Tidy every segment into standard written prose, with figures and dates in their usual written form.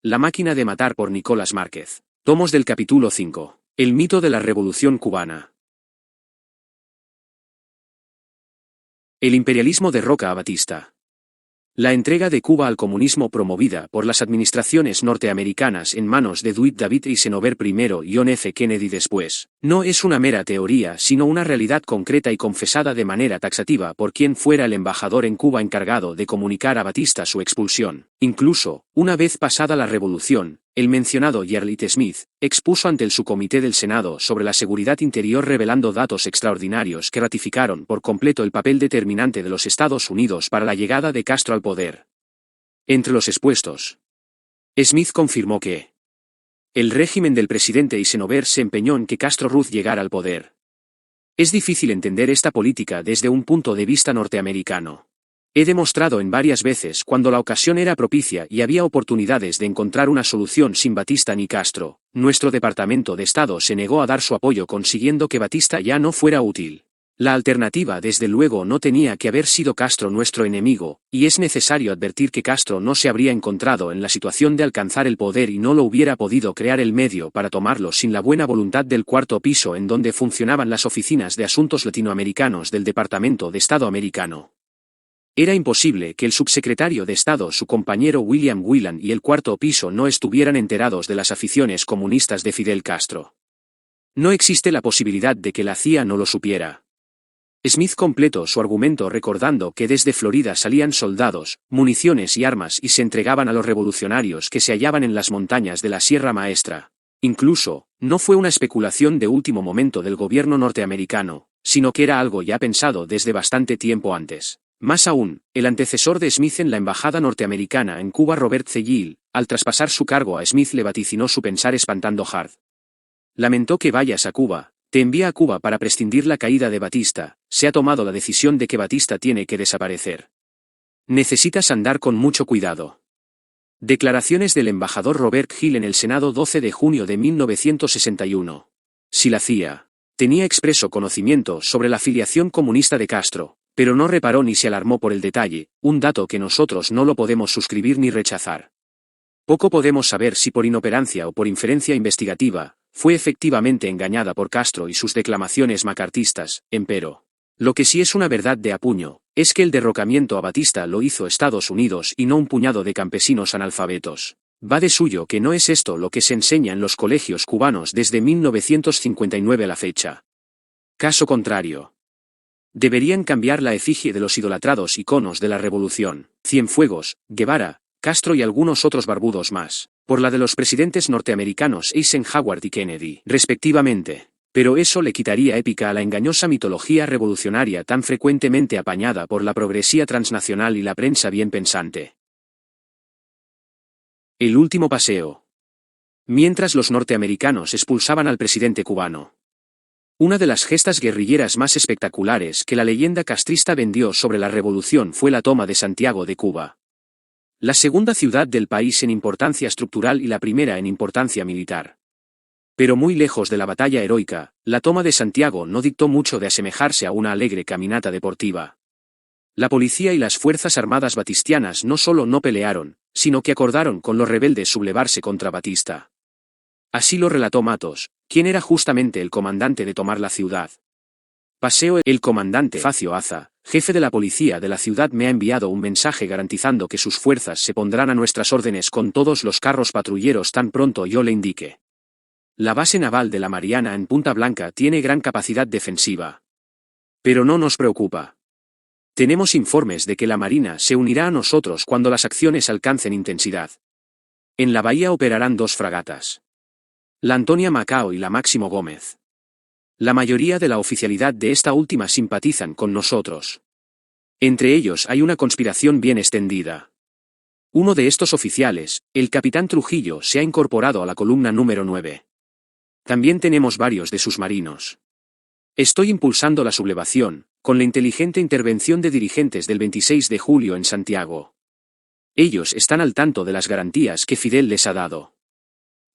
La máquina de matar por Nicolás Márquez. Tomos del capítulo 5. El mito de la Revolución cubana. El imperialismo derroca a Batista. La entrega de Cuba al comunismo promovida por las administraciones norteamericanas en manos de Dwight David Eisenhower primero y John F. Kennedy después, no es una mera teoría sino una realidad concreta y confesada de manera taxativa por quien fuera el embajador en Cuba encargado de comunicar a Batista su expulsión. Incluso, una vez pasada la revolución, el mencionado Gerald Smith expuso ante el subcomité del Senado sobre la seguridad interior revelando datos extraordinarios que ratificaron por completo el papel determinante de los Estados Unidos para la llegada de Castro al poder. Entre los expuestos, Smith confirmó que el régimen del presidente Eisenhower se empeñó en que Castro Ruz llegara al poder. Es difícil entender esta política desde un punto de vista norteamericano. He demostrado en varias veces cuando la ocasión era propicia y había oportunidades de encontrar una solución sin Batista ni Castro, nuestro Departamento de Estado se negó a dar su apoyo consiguiendo que Batista ya no fuera útil. La alternativa desde luego no tenía que haber sido Castro nuestro enemigo, y es necesario advertir que Castro no se habría encontrado en la situación de alcanzar el poder y no lo hubiera podido crear el medio para tomarlo sin la buena voluntad del cuarto piso en donde funcionaban las oficinas de asuntos latinoamericanos del Departamento de Estado americano. Era imposible que el subsecretario de Estado, su compañero William Whelan y el cuarto piso no estuvieran enterados de las aficiones comunistas de Fidel Castro. No existe la posibilidad de que la CIA no lo supiera. Smith completó su argumento recordando que desde Florida salían soldados, municiones y armas y se entregaban a los revolucionarios que se hallaban en las montañas de la Sierra Maestra. Incluso, no fue una especulación de último momento del gobierno norteamericano, sino que era algo ya pensado desde bastante tiempo antes. Más aún, el antecesor de Smith en la embajada norteamericana en Cuba, Robert C. Gill, al traspasar su cargo a Smith le vaticinó su pensar espantando Hard. Lamentó que vayas a Cuba, te envía a Cuba para prescindir la caída de Batista, se ha tomado la decisión de que Batista tiene que desaparecer. Necesitas andar con mucho cuidado. Declaraciones del embajador Robert Gill en el Senado 12 de junio de 1961. Si la CIA tenía expreso conocimiento sobre la filiación comunista de Castro, pero no reparó ni se alarmó por el detalle, un dato que nosotros no lo podemos suscribir ni rechazar. Poco podemos saber si por inoperancia o por inferencia investigativa, fue efectivamente engañada por Castro y sus declamaciones macartistas, empero. Lo que sí es una verdad de apuño, es que el derrocamiento a Batista lo hizo Estados Unidos y no un puñado de campesinos analfabetos. Va de suyo que no es esto lo que se enseña en los colegios cubanos desde 1959 a la fecha. Caso contrario, deberían cambiar la efigie de los idolatrados iconos de la revolución, Cienfuegos, Guevara, Castro y algunos otros barbudos más, por la de los presidentes norteamericanos Eisenhower y Kennedy, respectivamente. Pero eso le quitaría épica a la engañosa mitología revolucionaria tan frecuentemente apañada por la progresía transnacional y la prensa bien pensante. El último paseo. Mientras los norteamericanos expulsaban al presidente cubano. Una de las gestas guerrilleras más espectaculares que la leyenda castrista vendió sobre la revolución fue la toma de Santiago de Cuba. La segunda ciudad del país en importancia estructural y la primera en importancia militar. Pero muy lejos de la batalla heroica, la toma de Santiago no dictó mucho de asemejarse a una alegre caminata deportiva. La policía y las fuerzas armadas batistianas no solo no pelearon, sino que acordaron con los rebeldes sublevarse contra Batista. Así lo relató Matos, quien era justamente el comandante de tomar la ciudad. Paseo. El comandante Facio Aza, jefe de la policía de la ciudad, me ha enviado un mensaje garantizando que sus fuerzas se pondrán a nuestras órdenes con todos los carros patrulleros tan pronto yo le indique. La base naval de la Mariana en Punta Blanca tiene gran capacidad defensiva. Pero no nos preocupa. Tenemos informes de que la Marina se unirá a nosotros cuando las acciones alcancen intensidad. En la bahía operarán 2 fragatas. La Antonia Macao y la Máximo Gómez. La mayoría de la oficialidad de esta última simpatizan con nosotros. Entre ellos hay una conspiración bien extendida. Uno de estos oficiales, el capitán Trujillo, se ha incorporado a la columna número 9. También tenemos varios de sus marinos. Estoy impulsando la sublevación, con la inteligente intervención de dirigentes del 26 de julio en Santiago. Ellos están al tanto de las garantías que Fidel les ha dado.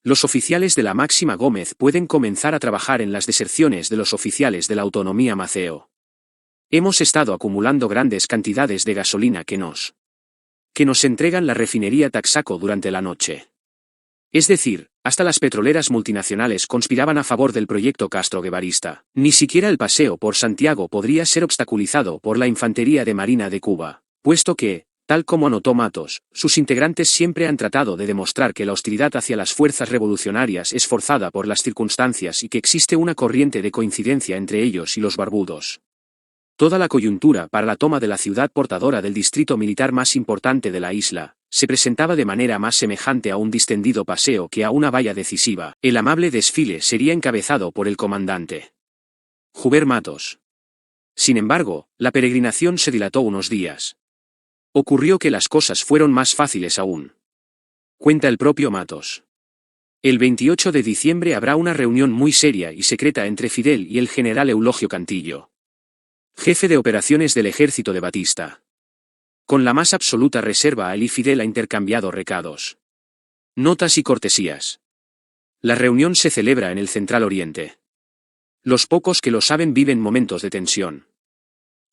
Los oficiales de la Máxima Gómez pueden comenzar a trabajar en las deserciones de los oficiales de la Autonomía Maceo. Hemos estado acumulando grandes cantidades de gasolina que nos entregan la refinería Taxaco durante la noche. Es decir, hasta las petroleras multinacionales conspiraban a favor del proyecto Castro-Guevarista. Ni siquiera el paseo por Santiago podría ser obstaculizado por la Infantería de Marina de Cuba, puesto que, tal como anotó Matos, sus integrantes siempre han tratado de demostrar que la hostilidad hacia las fuerzas revolucionarias es forzada por las circunstancias y que existe una corriente de coincidencia entre ellos y los barbudos. Toda la coyuntura para la toma de la ciudad portadora del distrito militar más importante de la isla, se presentaba de manera más semejante a un distendido paseo que a una valla decisiva. El amable desfile sería encabezado por el comandante Joubert Matos. Sin embargo, la peregrinación se dilató unos días. Ocurrió que las cosas fueron más fáciles aún. Cuenta el propio Matos. El 28 de diciembre habrá una reunión muy seria y secreta entre Fidel y el general Eulogio Cantillo, jefe de operaciones del ejército de Batista. Con la más absoluta reserva él y Fidel ha intercambiado recados, notas y cortesías. La reunión se celebra en el Central Oriente. Los pocos que lo saben viven momentos de tensión.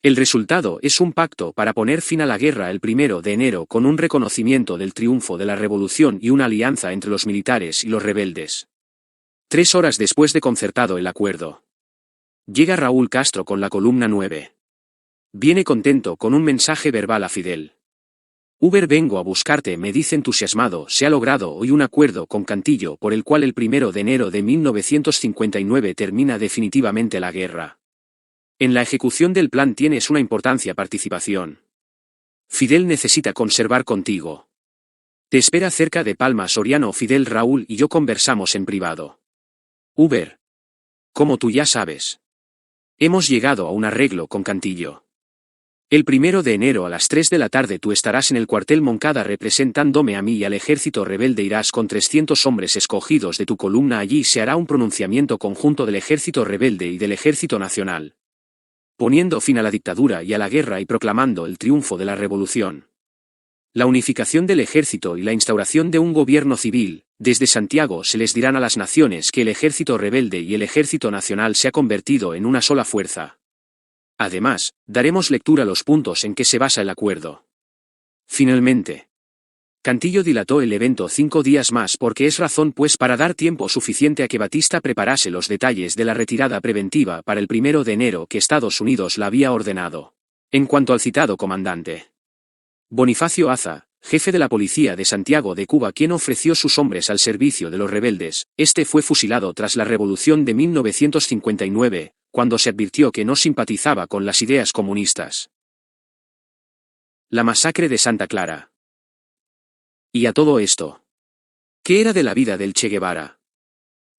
El resultado es un pacto para poner fin a la guerra el 1 de enero con un reconocimiento del triunfo de la revolución y una alianza entre los militares y los rebeldes. 3 horas después de concertado el acuerdo, llega Raúl Castro con la columna 9. Viene contento con un mensaje verbal a Fidel. Uber, vengo a buscarte, me dice entusiasmado, se ha logrado hoy un acuerdo con Cantillo por el cual el 1 de enero de 1959 termina definitivamente la guerra. En la ejecución del plan tienes una importante participación. Fidel necesita conservar contigo. Te espera cerca de Palma Soriano. Fidel, Raúl y yo conversamos en privado. Uber. Como tú ya sabes, hemos llegado a un arreglo con Cantillo. El 1 de enero a las 3 de la tarde tú estarás en el cuartel Moncada representándome a mí y al ejército rebelde. Irás con 300 hombres escogidos de tu columna. Allí se hará un pronunciamiento conjunto del ejército rebelde y del ejército nacional, poniendo fin a la dictadura y a la guerra y proclamando el triunfo de la revolución, la unificación del ejército y la instauración de un gobierno civil. Desde Santiago se les dirán a las naciones que el ejército rebelde y el ejército nacional se ha convertido en una sola fuerza. Además, daremos lectura a los puntos en que se basa el acuerdo. Finalmente, Cantillo dilató el evento 5 días más porque es razón pues para dar tiempo suficiente a que Batista preparase los detalles de la retirada preventiva para el 1 de enero que Estados Unidos la había ordenado. En cuanto al citado comandante Bonifacio Aza, jefe de la policía de Santiago de Cuba, quien ofreció sus hombres al servicio de los rebeldes, este fue fusilado tras la revolución de 1959, cuando se advirtió que no simpatizaba con las ideas comunistas. La masacre de Santa Clara. Y a todo esto, ¿qué era de la vida del Che Guevara?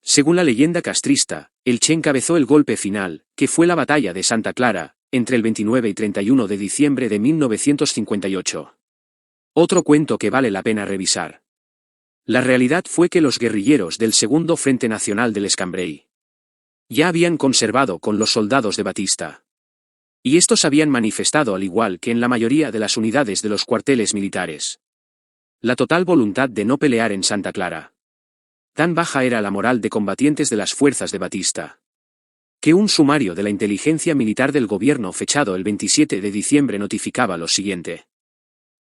Según la leyenda castrista, el Che encabezó el golpe final, que fue la batalla de Santa Clara, entre el 29 y 31 de diciembre de 1958. Otro cuento que vale la pena revisar. La realidad fue que los guerrilleros del Segundo Frente Nacional del Escambray ya habían conservado con los soldados de Batista. Y estos habían manifestado, al igual que en la mayoría de las unidades de los cuarteles militares, la total voluntad de no pelear en Santa Clara. Tan baja era la moral de combatientes de las fuerzas de Batista, que un sumario de la inteligencia militar del gobierno fechado el 27 de diciembre notificaba lo siguiente.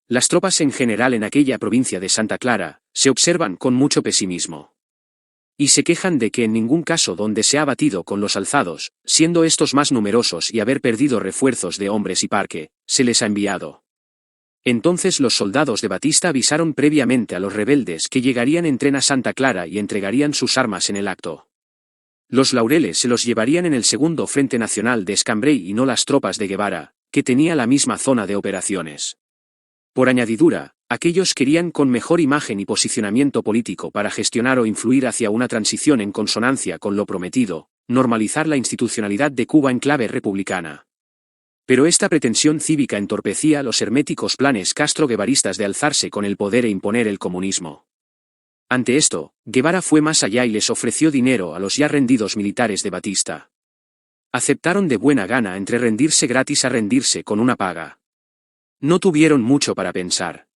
Las tropas en general en aquella provincia de Santa Clara se observan con mucho pesimismo. Y se quejan de que en ningún caso donde se ha batido con los alzados, siendo estos más numerosos y haber perdido refuerzos de hombres y parque, se les ha enviado. Entonces los soldados de Batista avisaron previamente a los rebeldes que llegarían en tren a Santa Clara y entregarían sus armas en el acto. Los laureles se los llevarían en el Segundo Frente Nacional de Escambray y no las tropas de Guevara, que tenía la misma zona de operaciones. Por añadidura, aquellos querían con mejor imagen y posicionamiento político para gestionar o influir hacia una transición en consonancia con lo prometido, normalizar la institucionalidad de Cuba en clave republicana. Pero esta pretensión cívica entorpecía los herméticos planes castro-guevaristas de alzarse con el poder e imponer el comunismo. Ante esto, Guevara fue más allá y les ofreció dinero a los ya rendidos militares de Batista. Aceptaron de buena gana entre rendirse gratis a rendirse con una paga. No tuvieron mucho para pensar.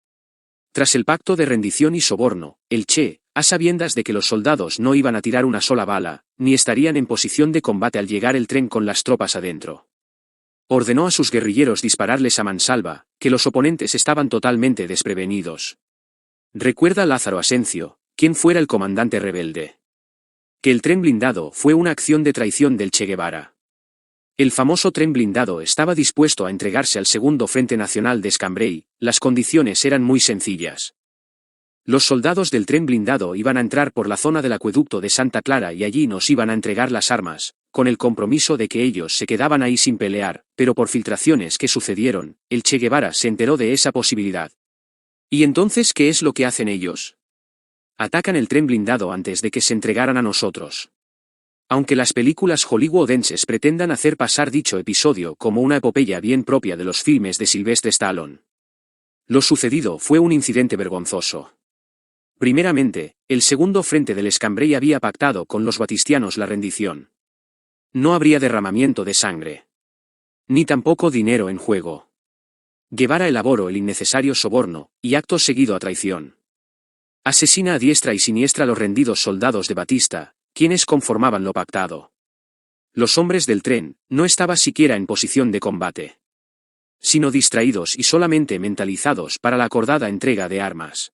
Tras el pacto de rendición y soborno, el Che, a sabiendas de que los soldados no iban a tirar una sola bala, ni estarían en posición de combate al llegar el tren con las tropas adentro, ordenó a sus guerrilleros dispararles a mansalva, que los oponentes estaban totalmente desprevenidos. Recuerda Lázaro Asencio, quién fuera el comandante rebelde. Que el tren blindado fue una acción de traición del Che Guevara. El famoso tren blindado estaba dispuesto a entregarse al Segundo Frente Nacional de Escambray, las condiciones eran muy sencillas. Los soldados del tren blindado iban a entrar por la zona del acueducto de Santa Clara y allí nos iban a entregar las armas, con el compromiso de que ellos se quedaban ahí sin pelear, pero por filtraciones que sucedieron, el Che Guevara se enteró de esa posibilidad. ¿Y entonces qué es lo que hacen ellos? Atacan el tren blindado antes de que se entregaran a nosotros. Aunque las películas hollywoodenses pretendan hacer pasar dicho episodio como una epopeya bien propia de los filmes de Sylvester Stallone. Lo sucedido fue un incidente vergonzoso. Primeramente, el Segundo Frente del Escambray había pactado con los batistianos la rendición. No habría derramamiento de sangre. Ni tampoco dinero en juego. Guevara elaboró el innecesario soborno, y acto seguido a traición. Asesina a diestra y siniestra a los rendidos soldados de Batista, quienes conformaban lo pactado. Los hombres del tren no estaban siquiera en posición de combate, sino distraídos y solamente mentalizados para la acordada entrega de armas.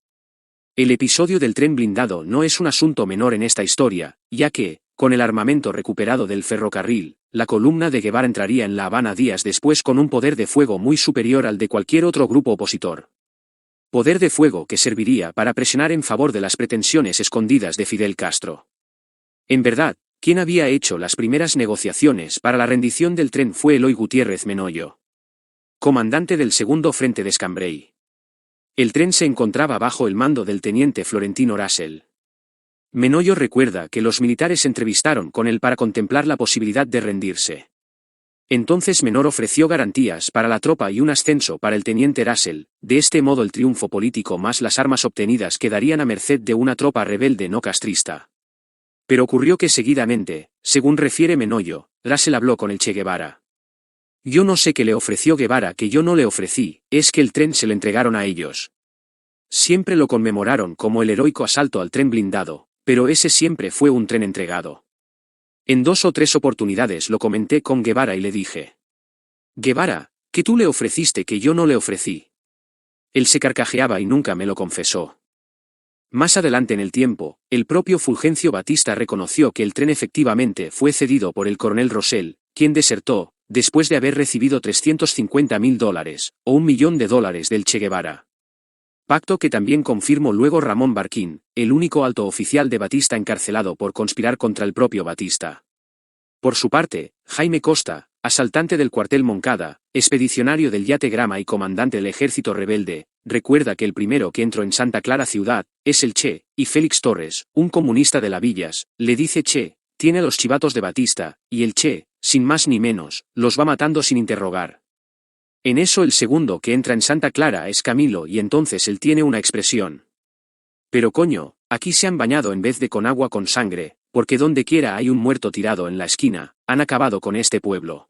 El episodio del tren blindado no es un asunto menor en esta historia, ya que, con el armamento recuperado del ferrocarril, la columna de Guevara entraría en La Habana días después con un poder de fuego muy superior al de cualquier otro grupo opositor. Poder de fuego que serviría para presionar en favor de las pretensiones escondidas de Fidel Castro. En verdad, quien había hecho las primeras negociaciones para la rendición del tren fue Eloy Gutiérrez Menoyo, comandante del Segundo Frente de Escambray. El tren se encontraba bajo el mando del teniente Florentino Russell. Menoyo recuerda que los militares se entrevistaron con él para contemplar la posibilidad de rendirse. Entonces Menor ofreció garantías para la tropa y un ascenso para el teniente Russell, de este modo el triunfo político más las armas obtenidas quedarían a merced de una tropa rebelde no castrista. Pero ocurrió que seguidamente, según refiere Menoyo, Russell habló con el Che Guevara. Yo no sé qué le ofreció Guevara que yo no le ofrecí, es que el tren se lo entregaron a ellos. Siempre lo conmemoraron como el heroico asalto al tren blindado, pero ese siempre fue un tren entregado. En 2 o 3 oportunidades lo comenté con Guevara y le dije: Guevara, ¿qué tú le ofreciste que yo no le ofrecí? Él se carcajeaba y nunca me lo confesó. Más adelante en el tiempo, el propio Fulgencio Batista reconoció que el tren efectivamente fue cedido por el coronel Rosell, quien desertó, después de haber recibido $350.000, o $1 millón del Che Guevara. Pacto que también confirmó luego Ramón Barquín, el único alto oficial de Batista encarcelado por conspirar contra el propio Batista. Por su parte, Jaime Costa, asaltante del cuartel Moncada, expedicionario del yate Grama y comandante del ejército rebelde, recuerda que el primero que entró en Santa Clara ciudad es el Che, y Félix Torres, un comunista de la Villas, le dice: Che, tiene a los chivatos de Batista, y el Che, sin más ni menos, los va matando sin interrogar. En eso el segundo que entra en Santa Clara es Camilo y entonces él tiene una expresión. Pero coño, aquí se han bañado en vez de con agua con sangre, porque donde quiera hay un muerto tirado en la esquina, han acabado con este pueblo.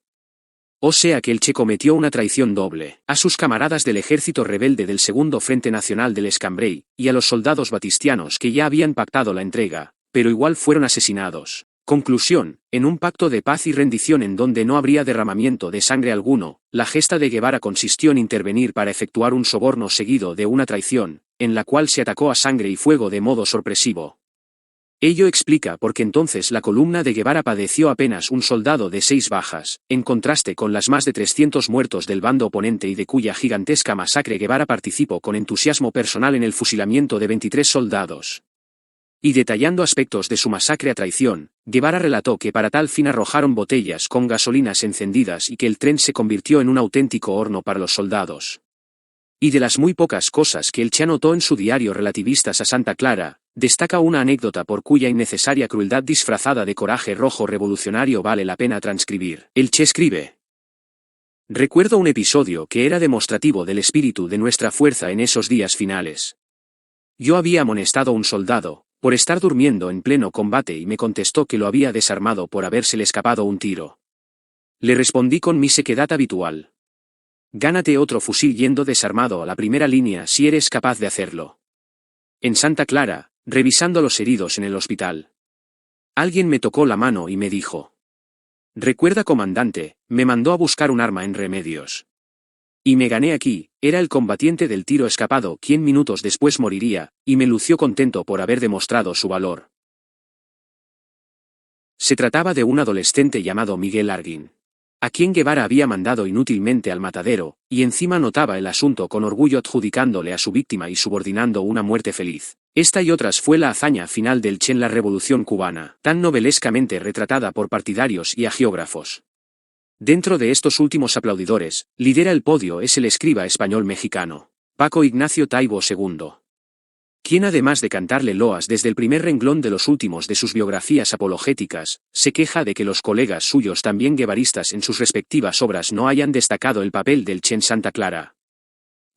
O sea que el Che cometió una traición doble, a sus camaradas del ejército rebelde del Segundo Frente Nacional del Escambray, y a los soldados batistianos que ya habían pactado la entrega, pero igual fueron asesinados. Conclusión, en un pacto de paz y rendición en donde no habría derramamiento de sangre alguno, la gesta de Guevara consistió en intervenir para efectuar un soborno seguido de una traición, en la cual se atacó a sangre y fuego de modo sorpresivo. Ello explica por qué entonces la columna de Guevara padeció apenas un soldado de 6 bajas, en contraste con las más de 300 muertos del bando oponente y de cuya gigantesca masacre Guevara participó con entusiasmo personal en el fusilamiento de 23 soldados. Y detallando aspectos de su masacre a traición, Guevara relató que para tal fin arrojaron botellas con gasolinas encendidas y que el tren se convirtió en un auténtico horno para los soldados. Y de las muy pocas cosas que el Che anotó en su diario relativistas a Santa Clara, destaca una anécdota por cuya innecesaria crueldad disfrazada de coraje rojo revolucionario vale la pena transcribir. El Che escribe: recuerdo un episodio que era demostrativo del espíritu de nuestra fuerza en esos días finales. Yo había amonestado a un soldado por estar durmiendo en pleno combate y me contestó que lo había desarmado por habérsele escapado un tiro. Le respondí con mi sequedad habitual: gánate otro fusil yendo desarmado a la primera línea si eres capaz de hacerlo. En Santa Clara, revisando a los heridos en el hospital, alguien me tocó la mano y me dijo: recuerda, comandante, me mandó a buscar un arma en Remedios. Y me gané aquí, era el combatiente del tiro escapado quien minutos después moriría, y me lució contento por haber demostrado su valor. Se trataba de un adolescente llamado Miguel Arguin, a quien Guevara había mandado inútilmente al matadero, y encima notaba el asunto con orgullo adjudicándole a su víctima y subordinando una muerte feliz. Esta y otras fue la hazaña final del Che en la Revolución cubana, tan novelescamente retratada por partidarios y agiógrafos. Dentro de estos últimos aplaudidores, lidera el podio es el escriba español mexicano, Paco Ignacio Taibo II. Quien además de cantarle loas desde el primer renglón de los últimos de sus biografías apologéticas, se queja de que los colegas suyos también guevaristas en sus respectivas obras no hayan destacado el papel del Che en Santa Clara.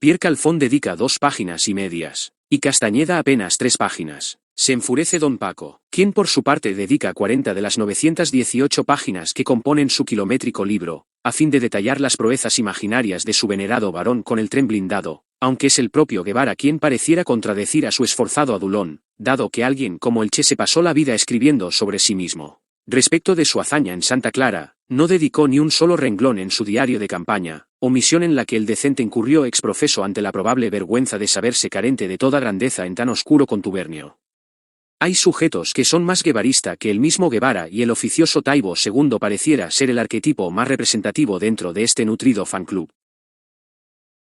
Pierre Calfón dedica 2 páginas y medias, y Castañeda apenas 3 páginas. Se enfurece don Paco, quien por su parte dedica 40 de las 918 páginas que componen su kilométrico libro, a fin de detallar las proezas imaginarias de su venerado varón con el tren blindado, aunque es el propio Guevara quien pareciera contradecir a su esforzado adulón, dado que alguien como el Che se pasó la vida escribiendo sobre sí mismo. Respecto de su hazaña en Santa Clara, no dedicó ni un solo renglón en su diario de campaña, omisión en la que el decente incurrió exprofeso ante la probable vergüenza de saberse carente de toda grandeza en tan oscuro contubernio. Hay sujetos que son más guevarista que el mismo Guevara y el oficioso Taibo II pareciera ser el arquetipo más representativo dentro de este nutrido fan club.